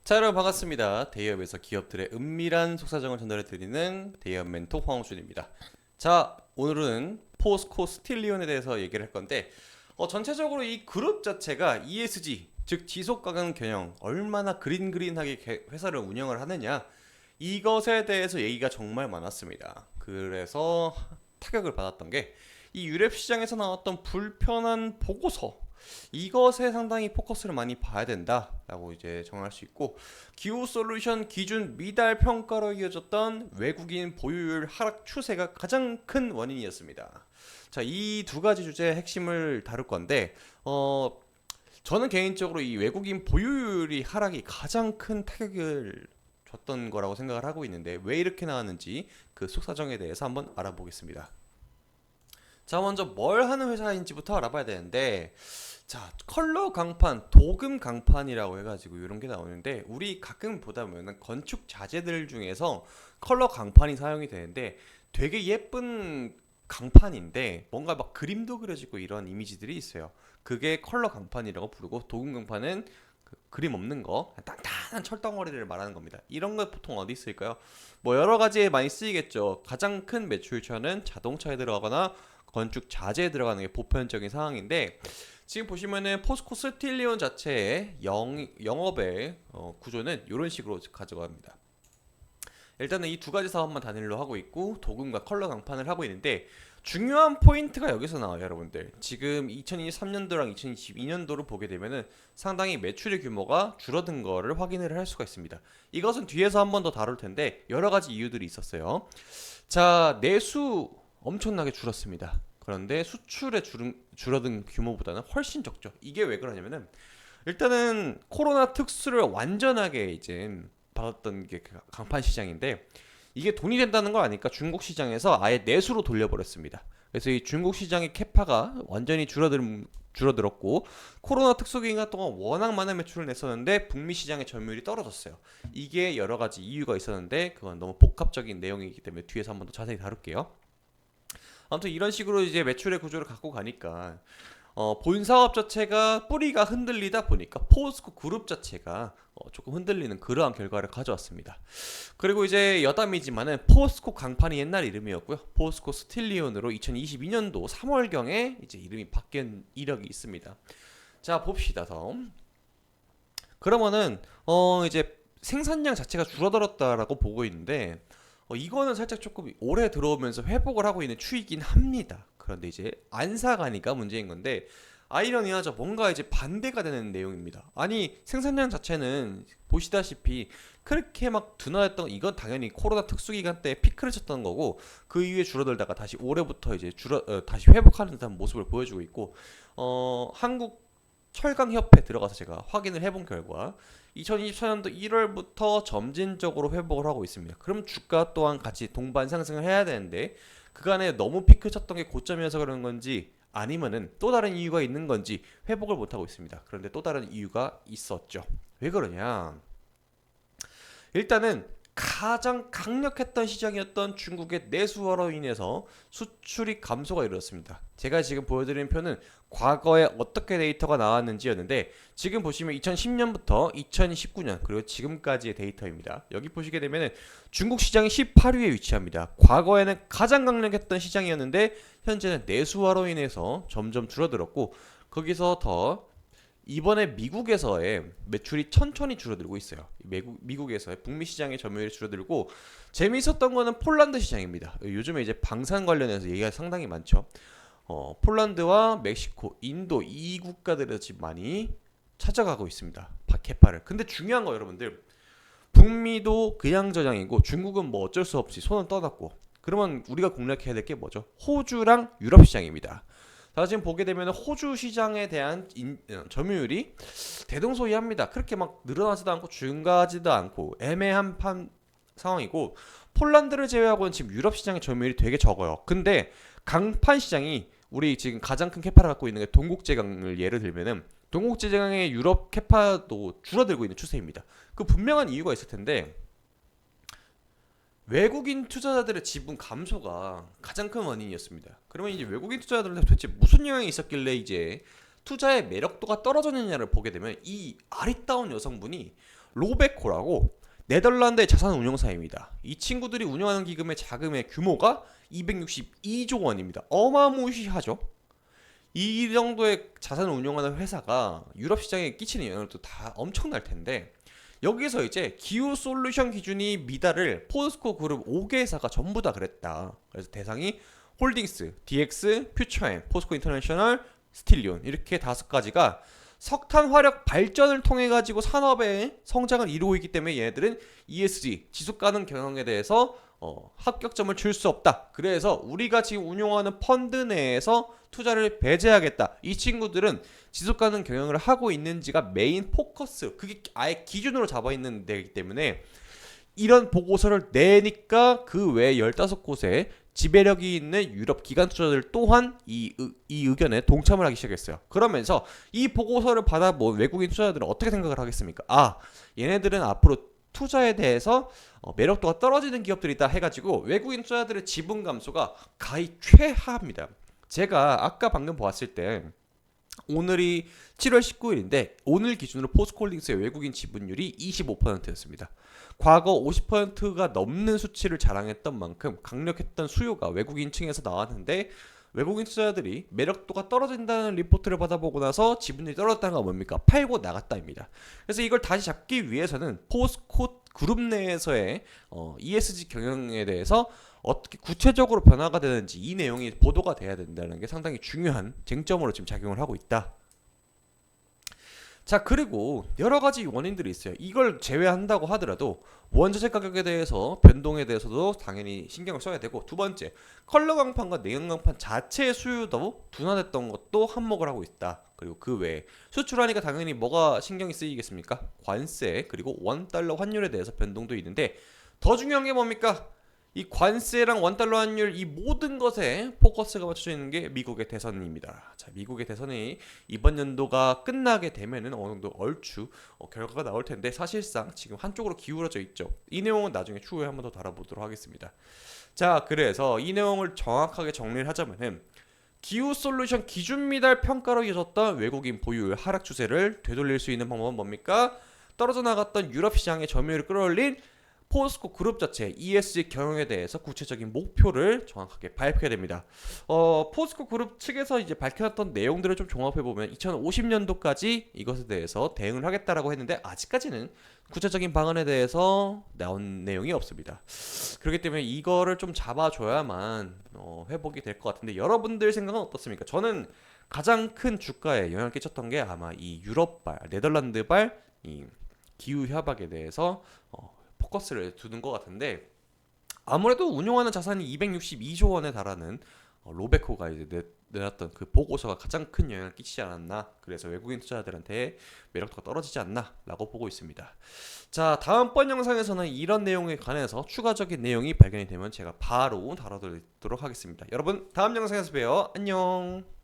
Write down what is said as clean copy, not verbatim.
자, 여러분 반갑습니다. 대기업에서 기업들의 은밀한 속사정을 전달해드리는 대기업 멘토 황홍준입니다. 자, 오늘은 포스코 스틸리온에 대해서 얘기를 할 건데 전체적으로 이 그룹 자체가 ESG, 즉 지속가능 경영, 얼마나 그린하게 회사를 운영을 하느냐, 이것에 대해서 얘기가 정말 많았습니다. 그래서 타격을 받았던 게 이 유럽 시장에서 나왔던 불편한 보고서, 이것에 상당히 포커스를 많이 봐야 된다라고 이제 정할 수 있고, 기후 솔루션 기준 미달 평가로 이어졌던 외국인 보유율 하락 추세가 가장 큰 원인이었습니다. 자, 이 두 가지 주제의 핵심을 다룰 건데, 저는 개인적으로 이 외국인 보유율이 하락이 가장 큰 타격을 줬던 거라고 생각을 하고 있는데, 왜 이렇게 나왔는지 그 속사정에 대해서 한번 알아보겠습니다. 자, 먼저 뭘 하는 회사인지부터 알아봐야 되는데, 자, 컬러 강판, 도금 강판이라고 해가지고 이런 게 나오는데, 우리 가끔 보다 보면 건축 자재들 중에서 컬러 강판이 사용이 되는데, 되게 예쁜 강판인데 뭔가 막 그림도 그려지고 이런 이미지들이 있어요. 그게 컬러 강판이라고 부르고, 도금 강판은 그 그림 없는 거, 단단한 철덩어리를 말하는 겁니다. 이런 거 보통 어디 있을까요? 뭐 여러 가지에 많이 쓰이겠죠. 가장 큰 매출처는 자동차에 들어가거나 건축 자재에 들어가는 게 보편적인 상황인데, 지금 보시면은 포스코 스틸리온 자체의 영업의 구조는 이런 식으로 가져갑니다. 일단은 이 두 가지 사업만 단일로 하고 있고, 도금과 컬러 강판을 하고 있는데, 중요한 포인트가 여기서 나와요, 여러분들. 지금 2023년도랑 2022년도를 보게 되면은 상당히 매출의 규모가 줄어든 거를 확인을 할 수가 있습니다. 이것은 뒤에서 한 번 더 다룰 텐데, 여러 가지 이유들이 있었어요. 자, 내수 엄청나게 줄었습니다. 그런데 수출의 줄어든 규모보다는 훨씬 적죠. 이게 왜 그러냐면은, 일단은 코로나 특수를 완전하게 이제 받았던 게 강판 시장인데, 이게 돈이 된다는 걸 아니까 중국 시장에서 아예 내수로 돌려버렸습니다. 그래서 이 중국 시장의 캐파가 완전히 줄어들었고, 코로나 특수 기간 동안 워낙 많은 매출을 냈었는데 북미 시장의 점유율이 떨어졌어요. 이게 여러 가지 이유가 있었는데, 그건 너무 복합적인 내용이기 때문에 뒤에서 한번 더 자세히 다룰게요. 아무튼 이런 식으로 이제 매출의 구조를 갖고 가니까 본 사업 자체가 뿌리가 흔들리다 보니까 포스코 그룹 자체가 조금 흔들리는 그러한 결과를 가져왔습니다. 그리고 이제 여담이지만은 포스코 강판이 옛날 이름이었고요. 포스코 스틸리온으로 2022년도 3월경에 이제 이름이 바뀐 이력이 있습니다. 자, 봅시다. 더. 그러면은 이제 생산량 자체가 줄어들었다라고 보고 있는데, 이거는 살짝 조금 오래 들어오면서 회복을 하고 있는 추이긴 합니다. 그런데 이제 안 사가니까 문제인 건데, 아이러니하죠. 뭔가 이제 반대가 되는 내용입니다. 아니, 생산량 자체는 보시다시피 그렇게 막 둔화했던, 이건 당연히 코로나 특수 기간 때 피크를 쳤던 거고, 그 이후에 줄어들다가 다시 올해부터 이제 다시 회복하는 듯한 모습을 보여주고 있고, 한국 철강협회 들어가서 제가 확인을 해본 결과 2024년도 1월부터 점진적으로 회복을 하고 있습니다. 그럼 주가 또한 같이 동반 상승을 해야 되는데, 그간에 너무 피크 쳤던 게 고점이어서 그런 건지, 아니면은 또 다른 이유가 있는 건지 회복을 못하고 있습니다. 그런데 또 다른 이유가 있었죠. 왜 그러냐? 일단은 가장 강력했던 시장이었던 중국의 내수화로 인해서 수출이 감소가 이루어졌습니다. 제가 지금 보여드리는 표는 과거에 어떻게 데이터가 나왔는지였는데, 지금 보시면 2010년부터 2019년 그리고 지금까지의 데이터입니다. 여기 보시게 되면 중국 시장이 18위에 위치합니다. 과거에는 가장 강력했던 시장이었는데, 현재는 내수화로 인해서 점점 줄어들었고, 거기서 더 이번에 미국에서의 매출이 천천히 줄어들고 있어요. 미국에서의 북미 시장의 점유율이 줄어들고, 재미있었던 거는 폴란드 시장입니다. 요즘에 이제 방산 관련해서 얘기가 상당히 많죠. 폴란드와 멕시코, 인도 이 국가들에서 지금 많이 찾아가고 있습니다. 캐파를. 근데 중요한 거 여러분들, 북미도 그냥 저장이고 중국은 뭐 어쩔 수 없이 손을 떠났고, 그러면 우리가 공략해야 될 게 뭐죠? 호주랑 유럽 시장입니다. 자, 지금 보게 되면 호주 시장에 대한 점유율이 대동소이합니다. 그렇게 막 늘어나지도 않고 증가하지도 않고 애매한 상황이고, 폴란드를 제외하고는 지금 유럽 시장의 점유율이 되게 적어요. 근데 강판 시장이, 우리 지금 가장 큰 캐파를 갖고 있는 게 동국제강을 예를 들면은, 동국제강의 유럽 캐파도 줄어들고 있는 추세입니다. 그 분명한 이유가 있을 텐데, 외국인 투자자들의 지분 감소가 가장 큰 원인이었습니다. 그러면 이제 외국인 투자자들한테 도대체 무슨 영향이 있었길래 이제 투자의 매력도가 떨어졌느냐를 보게 되면, 이 아리따운 여성분이 로베코라고 네덜란드의 자산 운용사입니다. 이 친구들이 운영하는 기금의 자금의 규모가 262조 원입니다. 어마무시하죠. 이 정도의 자산을 운용하는 회사가 유럽 시장에 끼치는 영향도 다 엄청날 텐데 여기서 이제 기후 솔루션 기준이 미달을 포스코 그룹 5개사가 전부 다 그랬다. 그래서 대상이 홀딩스, DX, 퓨처엠, 포스코 인터내셔널, 스틸리온 이렇게 5가지가 석탄 화력 발전을 통해 가지고 산업의 성장을 이루고 있기 때문에 얘네들은 ESG 지속 가능 경영에 대해서 합격점을 줄 수 없다. 그래서 우리가 지금 운용하는 펀드 내에서 투자를 배제하겠다. 이 친구들은 지속 가능 경영을 하고 있는지가 메인 포커스. 그게 아예 기준으로 잡아 있는 데이기 때문에 이런 보고서를 내니까 그 외 15곳에 지배력이 있는 유럽 기관 투자자들 또한 이 의견에 동참을 하기 시작했어요. 그러면서 이 보고서를 받아본 외국인 투자자들은 어떻게 생각을 하겠습니까? 얘네들은 앞으로 투자에 대해서 매력도가 떨어지는 기업들이다 해가지고 외국인 투자자들의 지분 감소가 가히 최하입니다. 제가 아까 방금 보았을 때 오늘이 7월 19일인데 오늘 기준으로 포스코홀딩스의 외국인 지분율이 25%였습니다. 과거 50%가 넘는 수치를 자랑했던 만큼 강력했던 수요가 외국인 층에서 나왔는데 외국인 투자자들이 매력도가 떨어진다는 리포트를 받아보고 나서 지분율이 떨어졌다는 건 뭡니까? 팔고 나갔다입니다. 그래서 이걸 다시 잡기 위해서는 포스코 그룹 내에서의 ESG 경영에 대해서 어떻게 구체적으로 변화가 되는지 이 내용이 보도가 돼야 된다는 게 상당히 중요한 쟁점으로 지금 작용을 하고 있다. 자, 그리고 여러 가지 원인들이 있어요. 이걸 제외한다고 하더라도 원자재 가격에 대해서 변동에 대해서도 당연히 신경을 써야 되고, 두 번째 컬러 강판과 내연 강판 자체의 수요도 둔화됐던 것도 한몫을 하고 있다. 그리고 그 외에 수출하니까 당연히 뭐가 신경이 쓰이겠습니까? 관세 그리고 원달러 환율에 대해서 변동도 있는데 더 중요한 게 뭡니까? 이 관세랑 원달러 환율 이 모든 것에 포커스가 맞춰져 있는 게 미국의 대선입니다. 자, 미국의 대선이 이번 연도가 끝나게 되면은 어느 정도 얼추 결과가 나올 텐데 사실상 지금 한쪽으로 기울어져 있죠. 이 내용은 나중에 추후에 한번 더 다뤄보도록 하겠습니다. 자, 그래서 이 내용을 정확하게 정리를 하자면은 기후 솔루션 기준 미달 평가로 이어졌던 외국인 보유율 하락 추세를 되돌릴 수 있는 방법은 뭡니까? 떨어져 나갔던 유럽 시장의 점유율을 끌어올린 포스코 그룹 자체 ESG 경영에 대해서 구체적인 목표를 정확하게 발표해야 됩니다. 포스코 그룹 측에서 이제 밝혀놨던 내용들을 좀 종합해 보면 2050년도까지 이것에 대해서 대응을 하겠다라고 했는데 아직까지는 구체적인 방안에 대해서 나온 내용이 없습니다. 그렇기 때문에 이거를 좀 잡아줘야만 회복이 될 것 같은데 여러분들 생각은 어떻습니까? 저는 가장 큰 주가에 영향을 끼쳤던 게 아마 이 유럽발, 네덜란드발 이 기후 협약에 대해서 포커스를 두는 것 같은데 아무래도 운용하는 자산이 262조 원에 달하는 로베코가 이제 내놨던 그 보고서가 가장 큰 영향을 끼치지 않았나. 그래서 외국인 투자자들한테 매력도가 떨어지지 않나라고 보고 있습니다. 자, 다음번 영상에서는 이런 내용에 관해서 추가적인 내용이 발견이 되면 제가 바로 다뤄드리도록 하겠습니다. 여러분 다음 영상에서 봬요. 안녕.